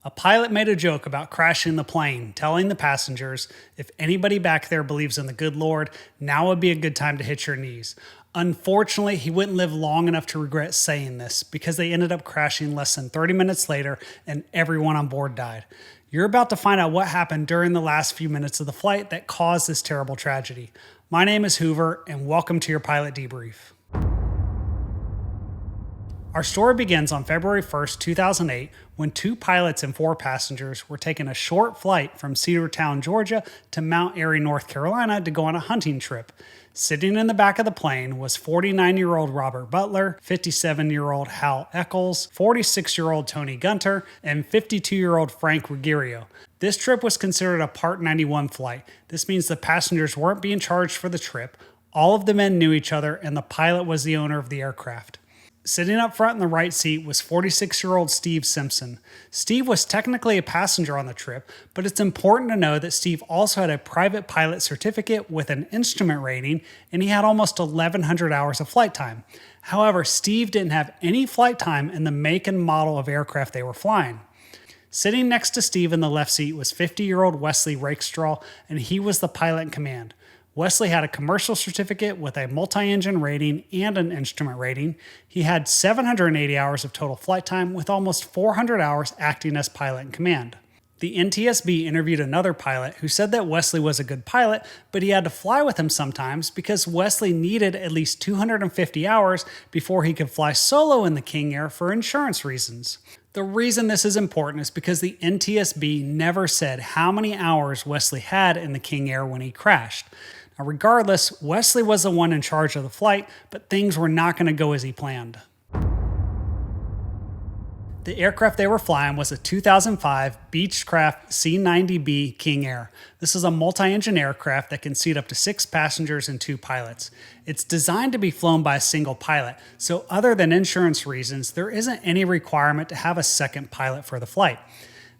A pilot made a joke about crashing the plane, telling the passengers, if anybody back there believes in the good Lord, now would be a good time to hit your knees. Unfortunately, he wouldn't live long enough to regret saying this because they ended up crashing less than 30 minutes later and everyone on board died. You're about to find out what happened during the last few minutes of the flight that caused this terrible tragedy. My name is Hoover, and welcome to your pilot debrief. Our story begins on February 1st, 2008, when two pilots and four passengers were taking a short flight from Cedartown, Georgia to Mount Airy, North Carolina to go on a hunting trip. Sitting in the back of the plane was 49-year-old Robert Butler, 57-year-old Hal Eccles, 46-year-old Tony Gunter, and 52-year-old Frank Ruggiero. This trip was considered a Part 91 flight. This means the passengers weren't being charged for the trip. All of the men knew each other, and the pilot was the owner of the aircraft. Sitting up front in the right seat was 46-year-old Steve Simpson. Steve was technically a passenger on the trip, but it's important to know that Steve also had a private pilot certificate with an instrument rating, and he had almost 1,100 hours of flight time. However, Steve didn't have any flight time in the make and model of aircraft they were flying. Sitting next to Steve in the left seat was 50-year-old Wesley Rakestraw, and he was the pilot in command. Wesley had a commercial certificate with a multi-engine rating and an instrument rating. He had 780 hours of total flight time with almost 400 hours acting as pilot in command. The NTSB interviewed another pilot who said that Wesley was a good pilot, but he had to fly with him sometimes because Wesley needed at least 250 hours before he could fly solo in the King Air for insurance reasons. The reason this is important is because the NTSB never said how many hours Wesley had in the King Air when he crashed. Now, regardless, Wesley was the one in charge of the flight, but things were not going to go as he planned. The aircraft they were flying was a 2005 Beechcraft C90B King Air. This is a multi-engine aircraft that can seat up to 6 passengers and 2 pilots. It's designed to be flown by a single pilot, so other than insurance reasons, there isn't any requirement to have a second pilot for the flight.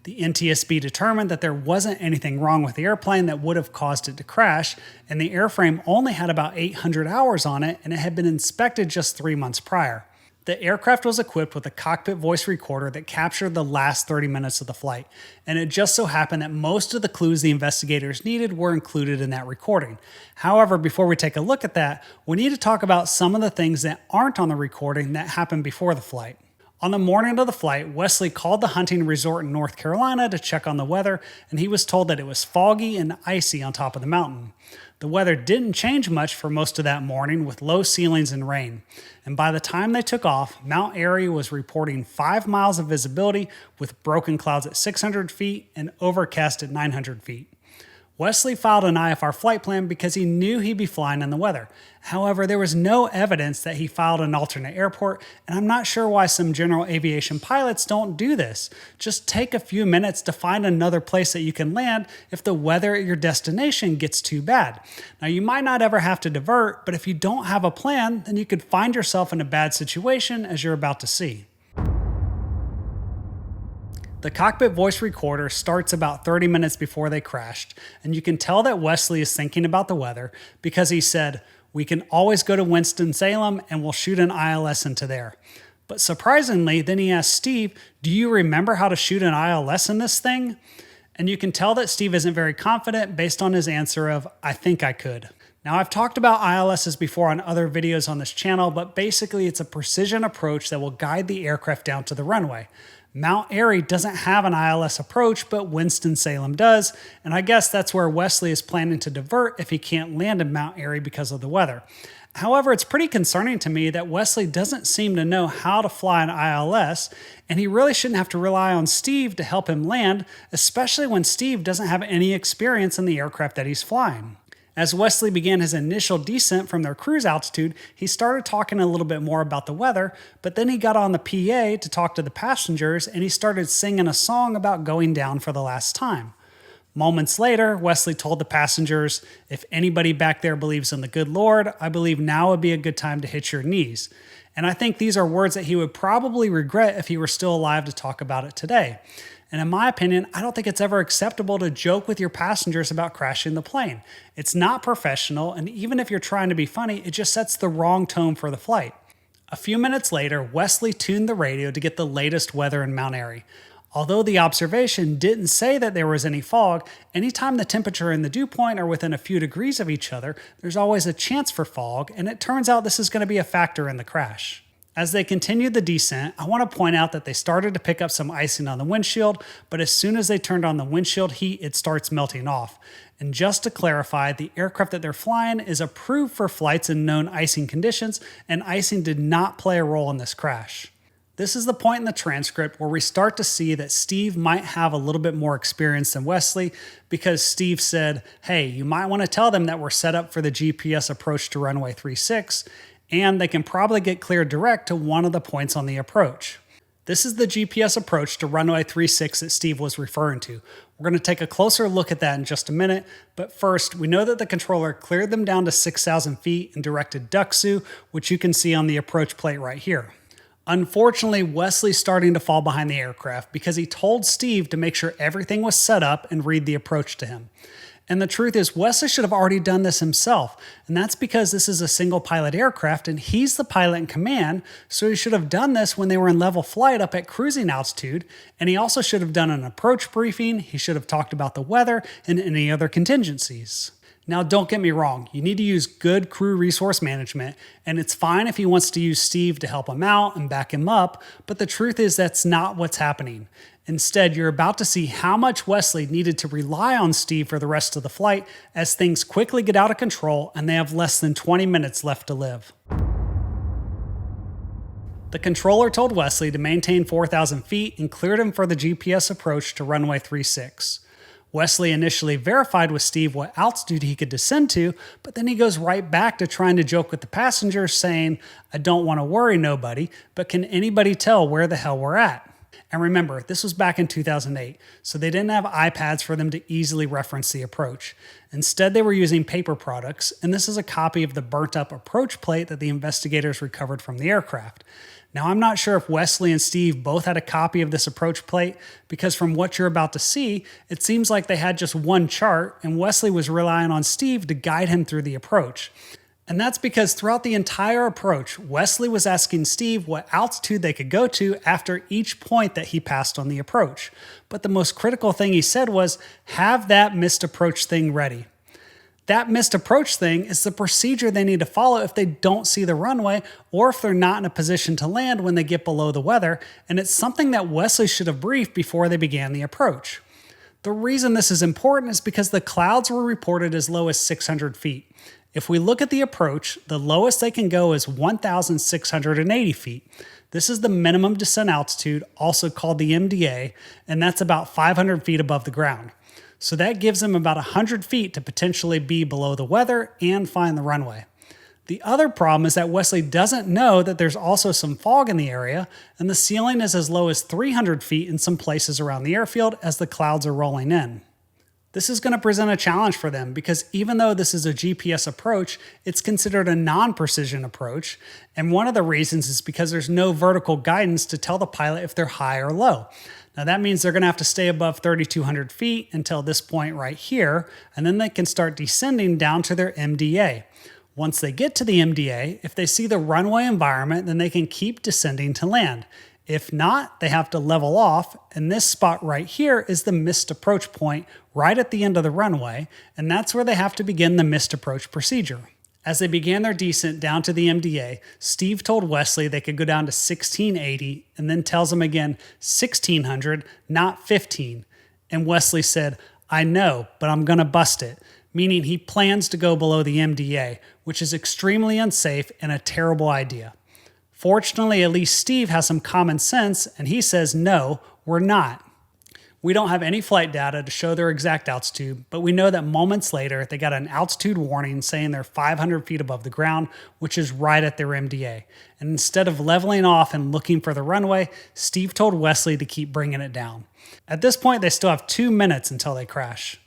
The NTSB determined that there wasn't anything wrong with the airplane that would have caused it to crash, and the airframe only had about 800 hours on it, and it had been inspected just 3 months prior. The aircraft was equipped with a cockpit voice recorder that captured the last 30 minutes of the flight, and it just so happened that most of the clues the investigators needed were included in that recording. However, before we take a look at that, we need to talk about some of the things that aren't on the recording that happened before the flight. On the morning of the flight, Wesley called the hunting resort in North Carolina to check on the weather, and he was told that it was foggy and icy on top of the mountain. The weather didn't change much for most of that morning with low ceilings and rain. And by the time they took off, Mount Airy was reporting 5 miles of visibility with broken clouds at 600 feet and overcast at 900 feet. Wesley filed an IFR flight plan because he knew he'd be flying in the weather. However, there was no evidence that he filed an alternate airport, and I'm not sure why some general aviation pilots don't do this. Just take a few minutes to find another place that you can land if the weather at your destination gets too bad. Now, you might not ever have to divert, but if you don't have a plan, then you could find yourself in a bad situation, as you're about to see. The cockpit voice recorder starts about 30 minutes before they crashed, and you can tell that Wesley is thinking about the weather because he said, "We can always go to Winston-Salem and we'll shoot an ILS into there." But surprisingly, then he asked Steve, "Do you remember how to shoot an ILS in this thing?" And you can tell that Steve isn't very confident based on his answer of, "I think I could." Now, I've talked about ILSs before on other videos on this channel, but basically it's a precision approach that will guide the aircraft down to the runway. Mount Airy doesn't have an ILS approach, but Winston-Salem does, and I guess that's where Wesley is planning to divert if he can't land in Mount Airy because of the weather. However, it's pretty concerning to me that Wesley doesn't seem to know how to fly an ILS, and he really shouldn't have to rely on Steve to help him land, especially when Steve doesn't have any experience in the aircraft that he's flying. As Wesley began his initial descent from their cruise altitude, he started talking a little bit more about the weather, but then he got on the PA to talk to the passengers and he started singing a song about going down for the last time. Moments later, Wesley told the passengers, "If anybody back there believes in the good Lord, I believe now would be a good time to hit your knees." And I think these are words that he would probably regret if he were still alive to talk about it today. And in my opinion, I don't think it's ever acceptable to joke with your passengers about crashing the plane. It's not professional, and even if you're trying to be funny, it just sets the wrong tone for the flight. A few minutes later, Wesley tuned the radio to get the latest weather in Mount Airy. Although the observation didn't say that there was any fog, anytime the temperature and the dew point are within a few degrees of each other, there's always a chance for fog, and it turns out this is going to be a factor in the crash. As they continued the descent, I want to point out that they started to pick up some icing on the windshield, but as soon as they turned on the windshield heat, it starts melting off. And just to clarify, the aircraft that they're flying is approved for flights in known icing conditions, and icing did not play a role in this crash. This is the point in the transcript where we start to see that Steve might have a little bit more experience than Wesley, because Steve said, hey, you might want to tell them that we're set up for the GPS approach to runway 36, and they can probably get cleared direct to one of the points on the approach. This is the GPS approach to runway 36 that Steve was referring to. We're going to take a closer look at that in just a minute, but first, we know that the controller cleared them down to 6,000 feet and directed Duxu, which you can see on the approach plate right here. Unfortunately, Wesley's starting to fall behind the aircraft because he told Steve to make sure everything was set up and read the approach to him. And the truth is, Wesley should have already done this himself, and that's because this is a single pilot aircraft and he's the pilot in command, so he should have done this when they were in level flight up at cruising altitude, and he also should have done an approach briefing, he should have talked about the weather and any other contingencies. Now, don't get me wrong, you need to use good crew resource management, and it's fine if he wants to use Steve to help him out and back him up, but the truth is that's not what's happening. Instead, you're about to see how much Wesley needed to rely on Steve for the rest of the flight as things quickly get out of control and they have less than 20 minutes left to live. The controller told Wesley to maintain 4,000 feet and cleared him for the GPS approach to runway 36. Wesley initially verified with Steve what altitude he could descend to, but then he goes right back to trying to joke with the passengers saying, I don't want to worry nobody, but can anybody tell where the hell we're at? And remember, this was back in 2008, so they didn't have iPads for them to easily reference the approach. Instead, they were using paper products, and this is a copy of the burnt-up approach plate that the investigators recovered from the aircraft. Now, I'm not sure if Wesley and Steve both had a copy of this approach plate, because from what you're about to see, it seems like they had just one chart, and Wesley was relying on Steve to guide him through the approach. And that's because throughout the entire approach, Wesley was asking Steve what altitude they could go to after each point that he passed on the approach. But the most critical thing he said was, have that missed approach thing ready. That missed approach thing is the procedure they need to follow if they don't see the runway or if they're not in a position to land when they get below the weather, and it's something that Wesley should have briefed before they began the approach. The reason this is important is because the clouds were reported as low as 600 feet. If we look at the approach, the lowest they can go is 1,680 feet. This is the minimum descent altitude, also called the MDA, and that's about 500 feet above the ground. So that gives them about 100 feet to potentially be below the weather and find the runway. The other problem is that Wesley doesn't know that there's also some fog in the area, and the ceiling is as low as 300 feet in some places around the airfield as the clouds are rolling in. This is going to present a challenge for them because even though this is a GPS approach, it's considered a non-precision approach, and one of the reasons is because there's no vertical guidance to tell the pilot if they're high or low. Now that means they're going to have to stay above 3,200 feet until this point right here, and then they can start descending down to their MDA. Once they get to the MDA, if they see the runway environment, then they can keep descending to land. If not, they have to level off, and this spot right here is the missed approach point right at the end of the runway, and that's where they have to begin the missed approach procedure. As they began their descent down to the MDA, Steve told Wesley they could go down to 1680, and then tells him again 1600, not 15. And Wesley said, I know, but I'm gonna bust it, meaning he plans to go below the MDA, which is extremely unsafe and a terrible idea. Fortunately, at least Steve has some common sense, and he says, no, we're not. We don't have any flight data to show their exact altitude, but we know that moments later, they got an altitude warning saying they're 500 feet above the ground, which is right at their MDA. And instead of leveling off and looking for the runway, Steve told Wesley to keep bringing it down. At this point, they still have 2 minutes until they crash.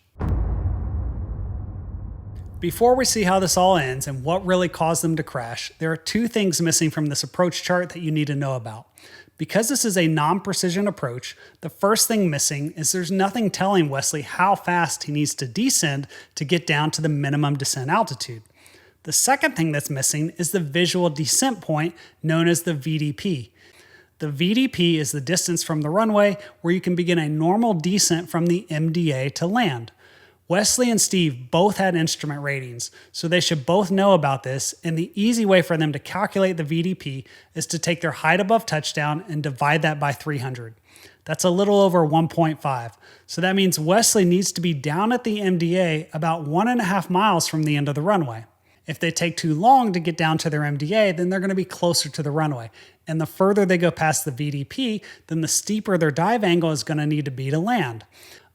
Before we see how this all ends and what really caused them to crash, there are 2 things missing from this approach chart that you need to know about. Because this is a non-precision approach, the first thing missing is there's nothing telling Wesley how fast he needs to descend to get down to the minimum descent altitude. The second thing that's missing is the visual descent point known as the VDP. The VDP is the distance from the runway where you can begin a normal descent from the MDA to land. Wesley and Steve both had instrument ratings, so they should both know about this, and the easy way for them to calculate the VDP is to take their height above touchdown and divide that by 300. That's a little over 1.5, so that means Wesley needs to be down at the MDA about 1.5 miles from the end of the runway. If they take too long to get down to their MDA, then they're going to be closer to the runway. And the further they go past the VDP, then the steeper their dive angle is going to need to be to land.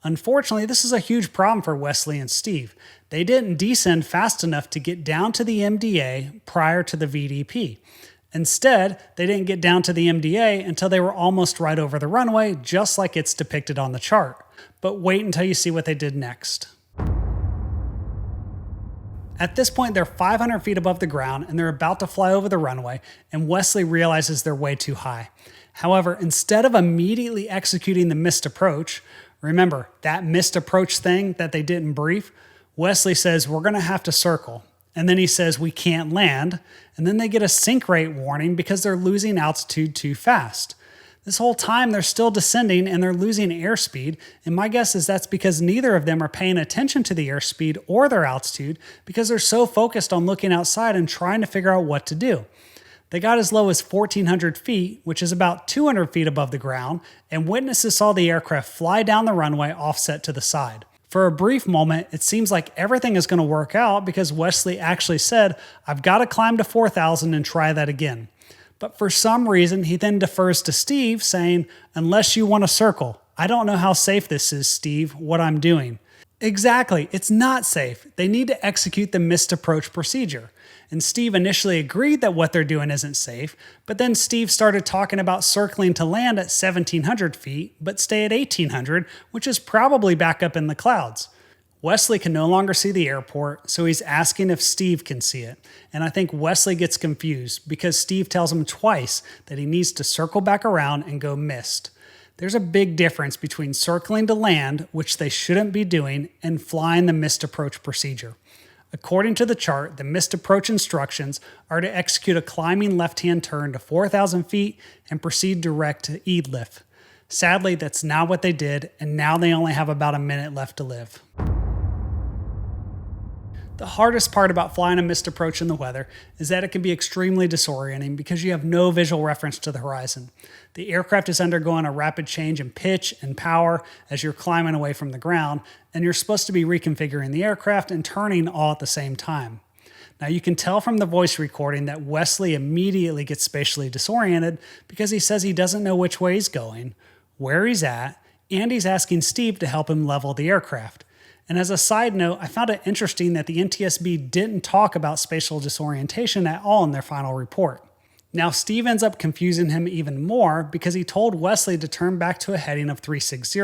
Unfortunately, this is a huge problem for Wesley and Steve. They didn't descend fast enough to get down to the MDA prior to the VDP. Instead, they didn't get down to the MDA until they were almost right over the runway, just like it's depicted on the chart. But wait until you see what they did next. At this point, they're 500 feet above the ground and they're about to fly over the runway, and Wesley realizes they're way too high. However, instead of immediately executing the missed approach, remember that missed approach thing that they didn't brief, Wesley says, we're going to have to circle. And then he says, we can't land. And then they get a sink rate warning because they're losing altitude too fast. This whole time they're still descending and they're losing airspeed, and my guess is that's because neither of them are paying attention to the airspeed or their altitude because they're so focused on looking outside and trying to figure out what to do. They got as low as 1,400 feet, which is about 200 feet above the ground, and witnesses saw the aircraft fly down the runway offset to the side. For a brief moment, it seems like everything is going to work out because Wesley actually said, I've got to climb to 4,000 and try that again. But for some reason, he then defers to Steve, saying, unless you want to circle. I don't know how safe this is, Steve, what I'm doing. Exactly, it's not safe. They need to execute the missed approach procedure. And Steve initially agreed that what they're doing isn't safe, but then Steve started talking about circling to land at 1,700 feet, but stay at 1,800, which is probably back up in the clouds. Wesley can no longer see the airport, so he's asking if Steve can see it. And I think Wesley gets confused because Steve tells him twice that he needs to circle back around and go missed. There's a big difference between circling to land, which they shouldn't be doing, and flying the missed approach procedure. According to the chart, the missed approach instructions are to execute a climbing left-hand turn to 4,000 feet and proceed direct to EDLIF. Sadly, that's not what they did, and now they only have about a minute left to live. The hardest part about flying a missed approach in the weather is that it can be extremely disorienting because you have no visual reference to the horizon. The aircraft is undergoing a rapid change in pitch and power as you're climbing away from the ground, and you're supposed to be reconfiguring the aircraft and turning all at the same time. Now you can tell from the voice recording that Wesley immediately gets spatially disoriented because he says he doesn't know which way he's going, where he's at, and he's asking Steve to help him level the aircraft. And as a side note, I found it interesting that the NTSB didn't talk about spatial disorientation at all in their final report. Now, Steve ends up confusing him even more because he told Wesley to turn back to a heading of 360,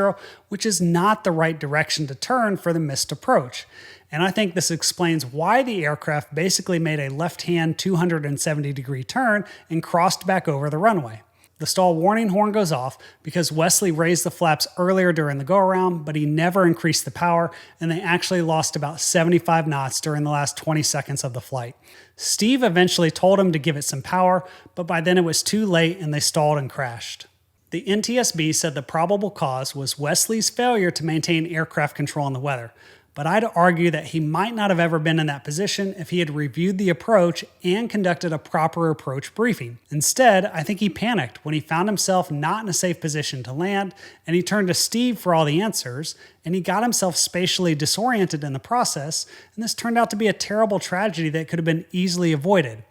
which is not the right direction to turn for the missed approach. And I think this explains why the aircraft basically made a left-hand 270-degree turn and crossed back over the runway. The stall warning horn goes off because Wesley raised the flaps earlier during the go-around, but he never increased the power, and they actually lost about 75 knots during the last 20 seconds of the flight. Steve eventually told him to give it some power, but by then it was too late and they stalled and crashed. The NTSB said the probable cause was Wesley's failure to maintain aircraft control in the weather. But I'd argue that he might not have ever been in that position if he had reviewed the approach and conducted a proper approach briefing. Instead, I think he panicked when he found himself not in a safe position to land, and he turned to Steve for all the answers, and he got himself spatially disoriented in the process, and this turned out to be a terrible tragedy that could have been easily avoided.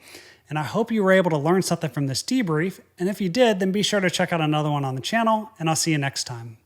And I hope you were able to learn something from this debrief, and if you did, then be sure to check out another one on the channel, and I'll see you next time.